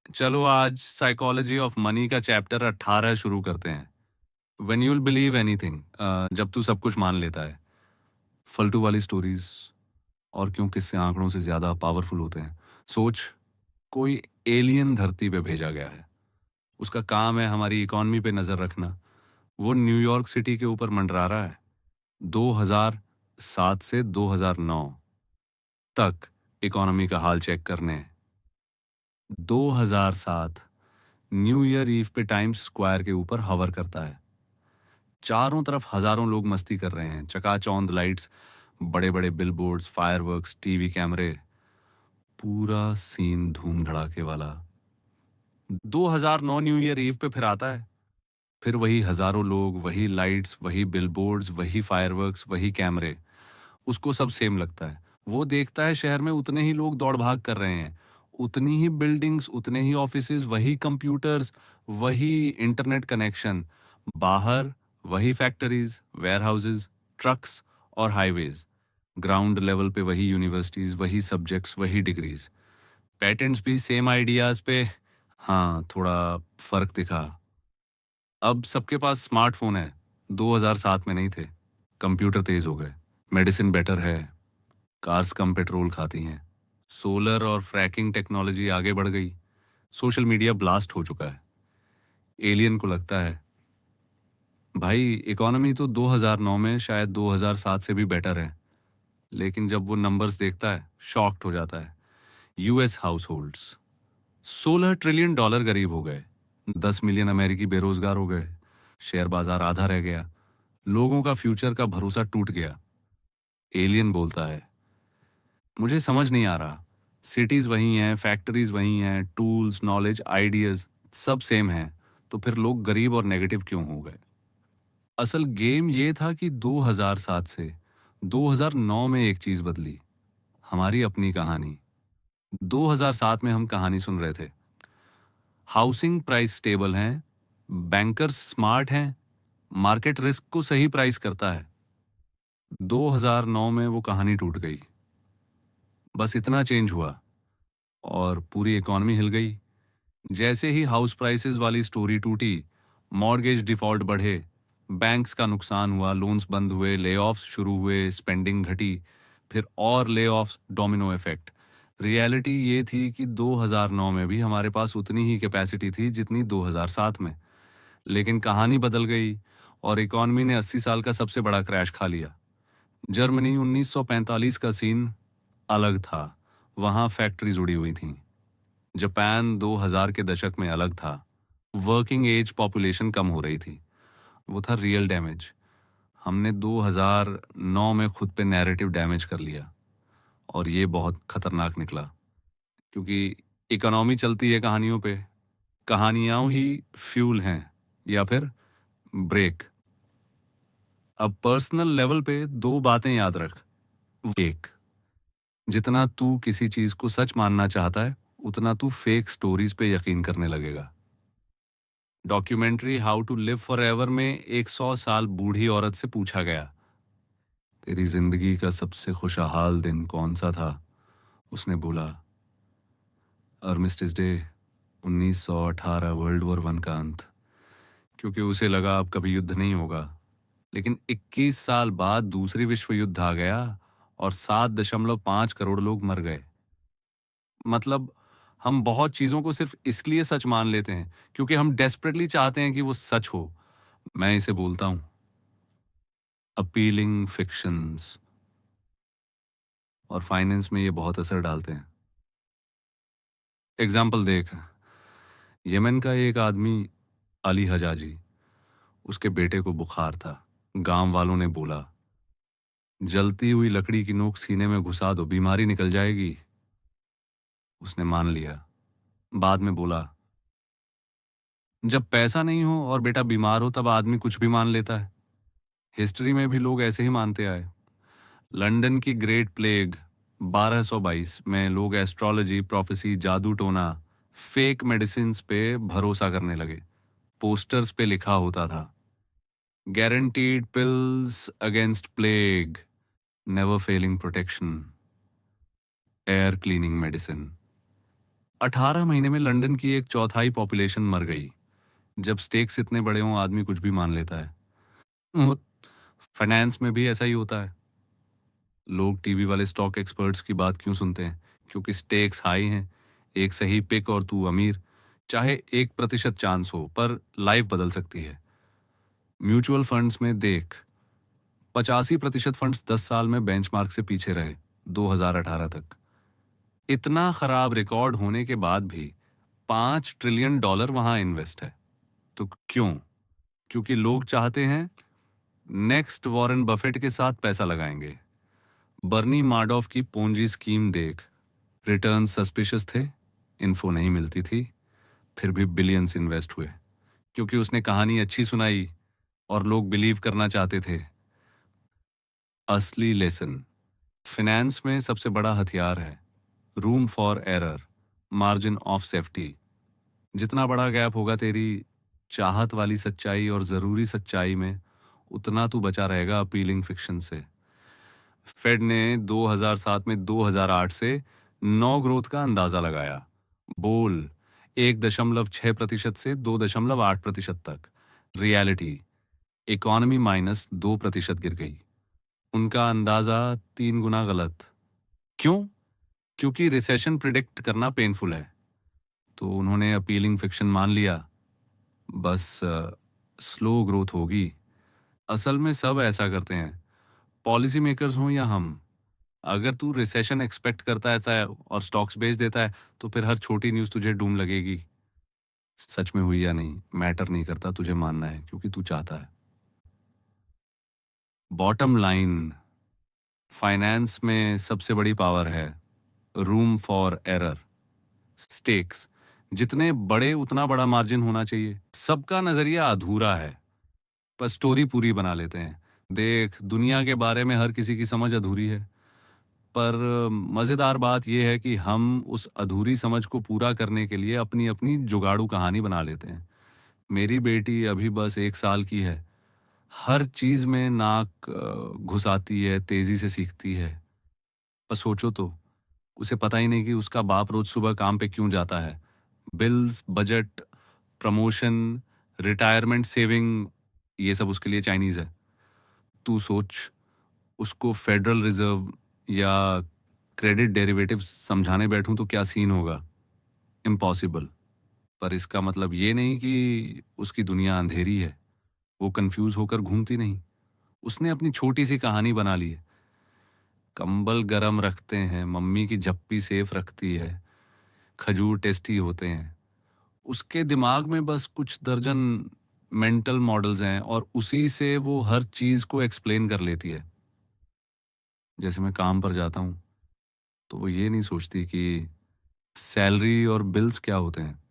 चलो आज psychology of money का चैप्टर 18 शुरू करते हैं। व्हेन यूल बिलीव एनीथिंग, जब तू सब कुछ मान लेता है। फलतू वाली स्टोरीज और क्यों किससे आंकड़ों से ज्यादा पावरफुल होते हैं। सोच, कोई एलियन धरती पे भेजा गया है। उसका काम है हमारी इकॉनमी पे नजर रखना। वो न्यूयॉर्क सिटी के ऊपर मंडरा रहा है। 2007 से 2009 तक इकोनॉमी का हाल चेक करने। 2007 न्यू ईयर ईव पे टाइम्स स्क्वायर के ऊपर हवर करता है। चारों तरफ हजारों लोग मस्ती कर रहे हैं, चकाचौंध लाइट्स, बड़े बड़े बिलबोर्ड्स, फायरवर्क्स, टीवी कैमरे, पूरा सीन धूम धड़ाके वाला। 2009 न्यू ईयर ईव पे फिर आता है। फिर वही हजारों लोग, वही लाइट्स, वही बिलबोर्ड्स, वही फायरवर्क्स, वही कैमरे। उसको सब सेम लगता है। वो देखता है शहर में उतने ही लोग दौड़ भाग कर रहे हैं, उतनी ही बिल्डिंग्स, उतने ही ऑफिसेज, वही कंप्यूटर्स, वही इंटरनेट कनेक्शन। बाहर वही फैक्ट्रीज, वेयरहाउसेज, ट्रक्स और हाईवेज। ग्राउंड लेवल पे वही यूनिवर्सिटीज, वही सब्जेक्ट्स, वही डिग्रीज। पेटेंट्स भी सेम आइडियाज पे। हाँ, थोड़ा फर्क दिखा। अब सबके पास स्मार्टफोन है। 2007 में नहीं थे। कंप्यूटर तेज हो गए, मेडिसिन बेटर है, कार्स कम पेट्रोल खाती हैं, सोलर और फ्रैकिंग टेक्नोलॉजी आगे बढ़ गई, सोशल मीडिया ब्लास्ट हो चुका है। एलियन को लगता है भाई इकोनॉमी तो 2009 में शायद 2007 से भी बेटर है। लेकिन जब वो नंबर्स देखता है, शॉक्ड हो जाता है। यूएस हाउस होल्ड्स $16 ट्रिलियन गरीब हो गए, 10 मिलियन अमेरिकी बेरोजगार हो गए, शेयर बाजार आधा रह गया, लोगों का फ्यूचर का भरोसा टूट गया। एलियन बोलता है मुझे समझ नहीं आ रहा। सिटीज वही हैं, फैक्ट्रीज वही हैं, टूल्स, नॉलेज, आइडियाज सब सेम हैं। तो फिर लोग गरीब और नेगेटिव क्यों हो गए? असल गेम ये था कि 2007 से 2009 में एक चीज बदली, हमारी अपनी कहानी। 2007 में हम कहानी सुन रहे थे, हाउसिंग प्राइस स्टेबल हैं, बैंकर्स स्मार्ट हैं, मार्केट रिस्क को सही प्राइस करता है। 2009 में वो कहानी टूट गई। बस इतना चेंज हुआ और पूरी इकॉनमी हिल गई। जैसे ही हाउस प्राइसेस वाली स्टोरी टूटी, मॉर्गेज डिफॉल्ट बढ़े, बैंक्स का नुकसान हुआ, लोन्स बंद हुए, लेऑफ्स शुरू हुए, स्पेंडिंग घटी, फिर और लेऑफ्स, डोमिनो इफेक्ट। रियलिटी ये थी कि 2009 में भी हमारे पास उतनी ही कैपेसिटी थी जितनी 2007 में। लेकिन कहानी बदल गई और इकॉनमी ने 80 साल का सबसे बड़ा क्रैश खा लिया। जर्मनी 1945 का सीन अलग था। वहां फैक्ट्रीज उड़ी हुई थीं। जापान 2000 के दशक में अलग था। वर्किंग एज पॉपुलेशन कम हो रही थी। वो था रियल डैमेज। हमने 2009 में खुद पे नैरेटिव डैमेज कर लिया और ये बहुत खतरनाक निकला। क्योंकि इकोनॉमी चलती है कहानियों पे, कहानियां ही फ्यूल हैं या फिर ब्रेक। अब पर्सनल लेवल पे दो बातें याद रख। एक, जितना तू किसी चीज को सच मानना चाहता है, उतना तू फेक स्टोरीज पे यकीन करने लगेगा। Documentary how to live forever में एक 100 साल बूढ़ी औरत से पूछा गया, तेरी जिंदगी का सबसे खुशहाल दिन कौन सा था? उसने बोला, आर्मिस्टिस डे, 1918, वर्ल्ड वॉर 1 का अंत। क्योंकि उसे लगा अब कभी युद्ध नहीं होगा। लेकिन 21 साल बाद दूसरी विश्व युद्ध आ गया और 7.5 करोड़ लोग मर गए। मतलब हम बहुत चीजों को सिर्फ इसलिए सच मान लेते हैं क्योंकि हम डेस्परेटली चाहते हैं कि वो सच हो। मैं इसे बोलता हूं अपीलिंग फिक्शंस। और फाइनेंस में ये बहुत असर डालते हैं। एग्जाम्पल देख, यमन का एक आदमी, अली हजाजी, उसके बेटे को बुखार था। गांव वालों ने बोला, जलती हुई लकड़ी की नोक सीने में घुसा दो, बीमारी निकल जाएगी। उसने मान लिया। बाद में बोला, जब पैसा नहीं हो और बेटा बीमार हो तब आदमी कुछ भी मान लेता है। हिस्ट्री में भी लोग ऐसे ही मानते आए। लंदन की ग्रेट प्लेग 1222 में लोग एस्ट्रोलॉजी, प्रोफेसी, जादू टोना, फेक मेडिसिन पे भरोसा करने लगे। पोस्टर्स पे लिखा होता था, guaranteed pills against plague, never failing protection, air cleaning medicine. 18 महीने में लंदन की एक चौथाई पॉपुलेशन मर गई। जब स्टेक्स इतने बड़े हों आदमी कुछ भी मान लेता है। और फाइनेंस में भी ऐसा ही होता है। लोग टीवी वाले स्टॉक एक्सपर्ट्स की बात क्यों सुनते हैं? क्योंकि स्टेक्स हाई हैं। एक सही पिक और तू अमीर। चाहे 1% चांस हो, पर लाइफ बदल सकती है। म्यूचुअल फंड्स में देख, 85% फंड्स 10 साल में बेंचमार्क से पीछे रहे, 2018 तक। इतना खराब रिकॉर्ड होने के बाद भी $5 ट्रिलियन वहां इन्वेस्ट है। तो क्यों? क्योंकि लोग चाहते हैं नेक्स्ट वॉरेन बफेट के साथ पैसा लगाएंगे। बर्नी माडोफ की पोंजी स्कीम देख, रिटर्न सस्पिशियस थे, इन्फो नहीं मिलती थी, फिर भी बिलियंस इन्वेस्ट हुए क्योंकि उसने कहानी अच्छी सुनाई और लोग बिलीव करना चाहते थे। असली लेसन, फाइनेंस में सबसे बड़ा हथियार है room for error, margin of safety. जितना बड़ा गैप होगा तेरी चाहत वाली सच्चाई और जरूरी सच्चाई में, उतना तू बचा रहेगा अपीलिंग फिक्शन से। फेड ने 2007 में 2008 से 9 ग्रोथ का अंदाजा लगाया। बोल 1.6% से 2.8% तक। रियलिटी, इकोनॉमी -2% गिर गई। उनका अंदाजा 3 गुना गलत। क्यों? क्योंकि रिसेशन प्रिडिक्ट करना पेनफुल है। तो उन्होंने अपीलिंग फिक्शन मान लिया, बस स्लो ग्रोथ होगी। असल में सब ऐसा करते हैं, पॉलिसी मेकर्स हों या हम। अगर तू रिसेशन एक्सपेक्ट करता है और स्टॉक्स बेच देता है, तो फिर हर छोटी न्यूज़ तुझे डूम लगेगी। सच में हुई या नहीं मैटर नहीं करता, तुझे मानना है क्योंकि तू चाहता है। बॉटम लाइन, फाइनेंस में सबसे बड़ी पावर है रूम फॉर एरर। स्टेक्स जितने बड़े उतना बड़ा मार्जिन होना चाहिए। सबका नजरिया अधूरा है, पर स्टोरी पूरी बना लेते हैं। देख, दुनिया के बारे में हर किसी की समझ अधूरी है, पर मजेदार बात यह है कि हम उस अधूरी समझ को पूरा करने के लिए अपनी अपनी जुगाड़ू कहानी बना लेते हैं। मेरी बेटी अभी बस 1 साल की है, हर चीज में नाक घुसाती है, तेजी से सीखती है। पर सोचो तो, उसे पता ही नहीं कि उसका बाप रोज सुबह काम पे क्यों जाता है। Bills, budget, promotion, retirement saving, ये सब उसके लिए चाइनीज है। तू सोच, उसको फेडरल रिजर्व या क्रेडिट डेरिवेटिव्स समझाने बैठूं तो क्या सीन होगा। इम्पॉसिबल। पर इसका मतलब ये नहीं कि उसकी दुनिया अंधेरी है। वो कंफ्यूज होकर घूमती नहीं। उसने अपनी छोटी सी कहानी बना ली है। कंबल गरम रखते हैं, मम्मी की झप्पी सेफ रखती है, खजूर टेस्टी होते हैं। उसके दिमाग में बस कुछ दर्जन मेंटल मॉडल्स हैं और उसी से वो हर चीज को एक्सप्लेन कर लेती है। जैसे मैं काम पर जाता हूँ तो वो ये नहीं सोचती कि सैलरी और बिल्स क्या होते हैं।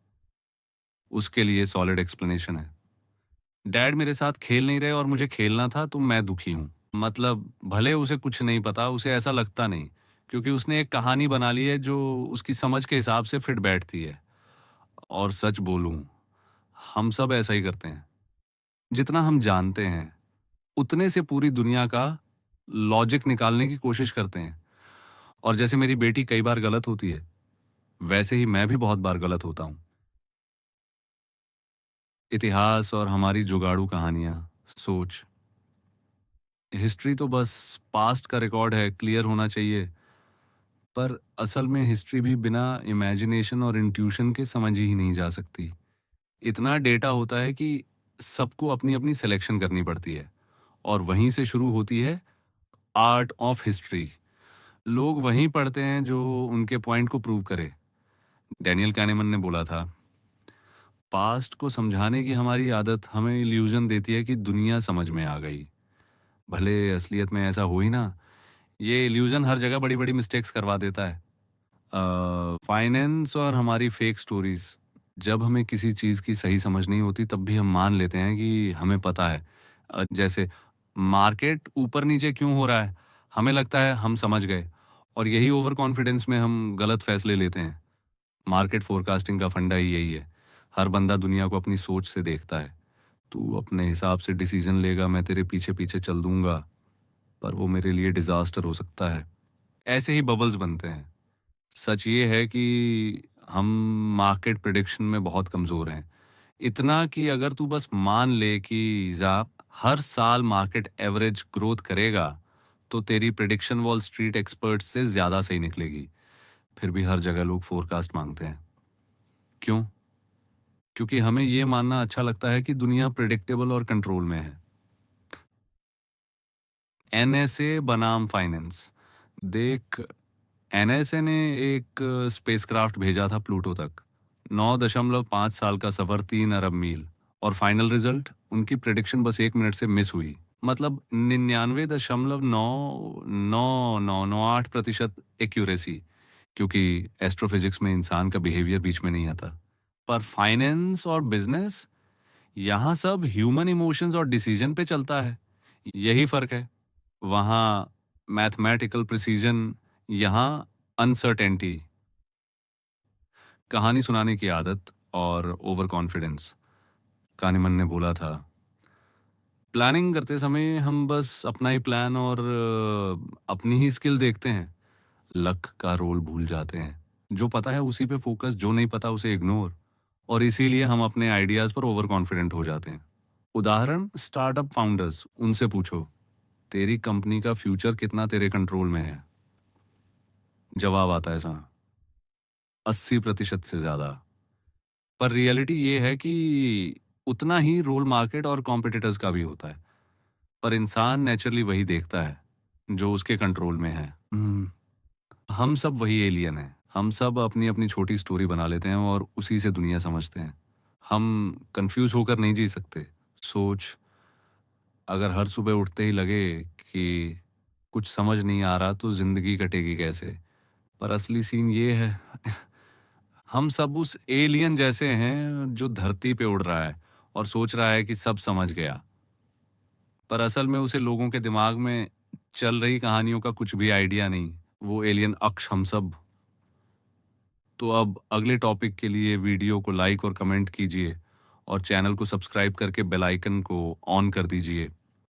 उसके लिए सॉलिड एक्सप्लेनेशन है। डैड मेरे साथ खेल नहीं रहे और मुझे खेलना था तो मैं दुखी हूँ। मतलब भले उसे कुछ नहीं पता, उसे ऐसा लगता नहीं, क्योंकि उसने एक कहानी बना ली है जो उसकी समझ के हिसाब से फिट बैठती है। और सच बोलूं, हम सब ऐसा ही करते हैं। जितना हम जानते हैं उतने से पूरी दुनिया का लॉजिक निकालने की कोशिश करते हैं। और जैसे मेरी बेटी कई बार गलत होती है, वैसे ही मैं भी बहुत बार गलत होता हूँ। इतिहास और हमारी जुगाड़ू कहानियां, सोच, हिस्ट्री तो बस पास्ट का रिकॉर्ड है, क्लियर होना चाहिए। पर असल में हिस्ट्री भी बिना इमेजिनेशन और इंट्यूशन के समझ ही नहीं जा सकती। इतना डेटा होता है कि सबको अपनी अपनी सिलेक्शन करनी पड़ती है, और वहीं से शुरू होती है आर्ट ऑफ हिस्ट्री। लोग वहीं पढ़ते हैं जो उनके पॉइंट को प्रूव करे। डैनियल कैनेमन ने बोला था, पास्ट को समझाने की हमारी आदत हमें इल्यूजन देती है कि दुनिया समझ में आ गई, भले असलियत में ऐसा हो ही ना। ये इल्यूजन हर जगह बड़ी बड़ी मिस्टेक्स करवा देता है। फाइनेंस और हमारी फेक स्टोरीज, जब हमें किसी चीज़ की सही समझ नहीं होती तब भी हम मान लेते हैं कि हमें पता है। जैसे मार्केट ऊपर नीचे क्यों हो रहा है, हमें लगता है हम समझ गए, और यही ओवर कॉन्फिडेंस में हम गलत फैसले लेते हैं। मार्केट फोरकास्टिंग का फंडा ही यही है। हर बंदा दुनिया को अपनी सोच से देखता है। तू अपने हिसाब से डिसीजन लेगा, मैं तेरे पीछे पीछे चल दूंगा, पर वो मेरे लिए डिजास्टर हो सकता है। ऐसे ही बबल्स बनते हैं। सच ये है कि हम मार्केट प्रिडिक्शन में बहुत कमज़ोर हैं। इतना कि अगर तू बस मान ले कि हर साल मार्केट एवरेज ग्रोथ करेगा, तो तेरी प्रिडिक्शन वॉल स्ट्रीट एक्सपर्ट्स से ज़्यादा सही निकलेगी। फिर भी हर जगह लोग फोरकास्ट मांगते हैं। क्यों? क्योंकि हमें ये मानना अच्छा लगता है कि दुनिया प्रिडिक्टेबल और कंट्रोल में है। एनएसए बनाम फाइनेंस। देख, एनएसए ने एक स्पेसक्राफ्ट भेजा था प्लूटो तक। 9.5 साल का सफर, 3 अरब मील, और फाइनल रिजल्ट उनकी प्रिडिक्शन बस 1 मिनट से मिस हुई। मतलब 99.99998% एक्यूरेसी, क्योंकि एस्ट्रोफिजिक्स में इंसान का बिहेवियर बीच में नहीं आता। पर फाइनेंस और बिजनेस, यहाँ सब ह्यूमन इमोशंस और डिसीजन पे चलता है। यही फर्क है। वहाँ मैथमेटिकल प्रिसीजन, यहाँ अनसर्टेनिटी। कहानी सुनाने की आदत और ओवर कॉन्फिडेंस। कानीमन ने बोला था, प्लानिंग करते समय हम बस अपना ही प्लान और अपनी ही स्किल देखते हैं। लक का रोल भूल जाते हैं। जो पता है उसी पे फोकस, जो नहीं पता उसे इग्नोर। और इसीलिए हम अपने आइडियाज पर ओवर कॉन्फिडेंट हो जाते हैं। उदाहरण, स्टार्टअप फाउंडर्स, उनसे पूछो, तेरी कंपनी का फ्यूचर कितना तेरे कंट्रोल में है? जवाब आता है सा 80% से ज्यादा। पर रियलिटी ये है कि उतना ही रोल मार्केट और कॉम्पिटिटर्स का भी होता है। पर इंसान नेचुरली वही देखता है जो उसके कंट्रोल में है। हम सब वही एलियन हैं। हम सब अपनी अपनी छोटी स्टोरी बना लेते हैं और उसी से दुनिया समझते हैं। हम कंफ्यूज होकर नहीं जी सकते। सोच, अगर हर सुबह उठते ही लगे कि कुछ समझ नहीं आ रहा तो जिंदगी कटेगी कैसे? पर असली सीन ये है, हम सब उस एलियन जैसे हैं जो धरती पे उड़ रहा है और सोच रहा है कि सब समझ गया। पर असल में उसे लोगों के दिमाग में चल रही कहानियों का कुछ भी आइडिया नहीं। वो एलियन अक्ष हम सब। तो अब अगले टॉपिक के लिए वीडियो को लाइक और कमेंट कीजिए और चैनल को सब्सक्राइब करके बेल आइकन को ऑन कर दीजिए।